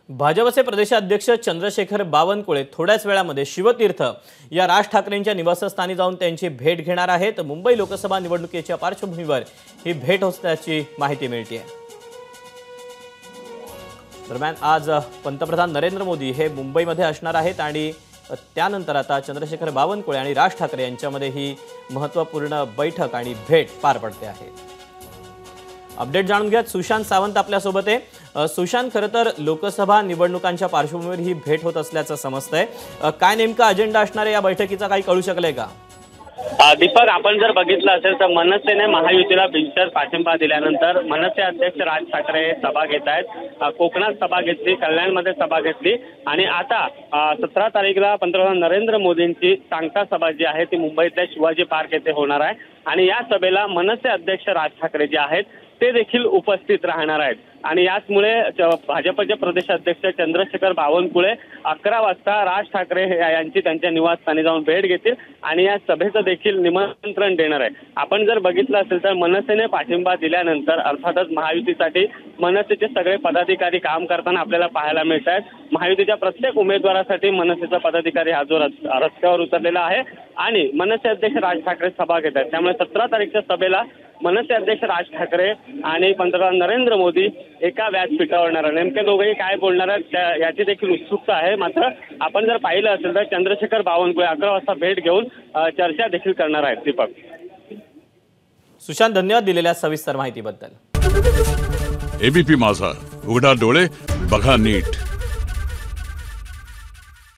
भाजपचे प्रदेशाध्यक्ष चंद्रशेखर बावनकुळे थोड्याच वेळामध्ये शिवतीर्थ या राज ठाकरेंच्या निवासस्थानी जाऊन त्यांची भेट घेणार आहेत। मुंबई लोकसभा निवडणुकीच्या पार्श्वभूमीवर ही भेट होण्याची माहिती मिळते आहे। दरम्यान आज पंतप्रधान नरेंद्र मोदी हे मुंबईमध्ये असणार आहेत आणि त्यानंतर आता चंद्रशेखर बावनकुळे आणि राज ठाकरे यांच्यामध्ये ही महत्त्वपूर्ण बैठक आणि भेट पार पडते आहे। अपडेट जाणून घ्या, सुशांत सावंत आपल्या सोबत आहे। सुशांत, खरं तर लोकसभा निवडणुकांच्या पार्श्वभूमीवर ही भेट होत असल्याचं समजतंय। काय नेमका अजेंडा असणार आहे या बैठकीचा, काही कळू शकलंय का? दीपक, आपण जर बघितलं असेल तर मनसेने महायुतीला बिनशर्त पाठिंबा दिल्यानंतर मनसे अध्यक्ष राज ठाकरे सभा घेत आहेत। कोकणात सभा घेतली, कल्याणमध्ये सभा घेतली आणि आता 17 तारीखला पंतप्रधान नरेंद्र मोदींची सांगता सभा जी आहे ती मुंबईतल्या शिवाजी पार्क येथे होणार आहे आणि या सभेला मनसे अध्यक्ष राज ठाकरे जे आहेत ते देखील उपस्थित राहणार आहेत आणि याचमुळे भाजपचे प्रदेशाध्यक्ष चंद्रशेखर बावनकुळे 11 वाजता राज ठाकरे यांची त्यांच्या निवासस्थानी जाऊन भेट घेतील आणि या सभेचं देखील निमंत्रण देणार आहे। आपण जर बघितलं असेल तर मनसेने पाठिंबा दिल्यानंतर अर्थातच महायुतीसाठी मनसेचे सगळे पदाधिकारी काम करताना आपल्याला पाहायला मिळत आहेत। महायुतीच्या प्रत्येक उमेदवारासाठी मनसेचा पदाधिकारी हा जो रस्त्यावर उतरलेला आहे आणि मनसे अध्यक्ष राज ठाकरे सभा घेत आहेत। त्यामुळे 17 तारीखच्या सभेला मनसे अध्यक्ष राज ठाकरे आणि पंतप्रधान नरेंद्र मोदी एका व्यासपीठावर नेमके दोघेही काय बोलणार आहेत याची देखील उत्सुकता आहे। मात्र आपण जर पाहिलं असेल तर चंद्रशेखर बावनकुळे 11 वाजता भेट घेऊन चर्चा देखील करणार आहेत। दीपक, सुशांत, धन्यवाद दिलेल्या सविस्तर माहितीबद्दल। एबीपी माझा, उघडा डोळे बघा नीट।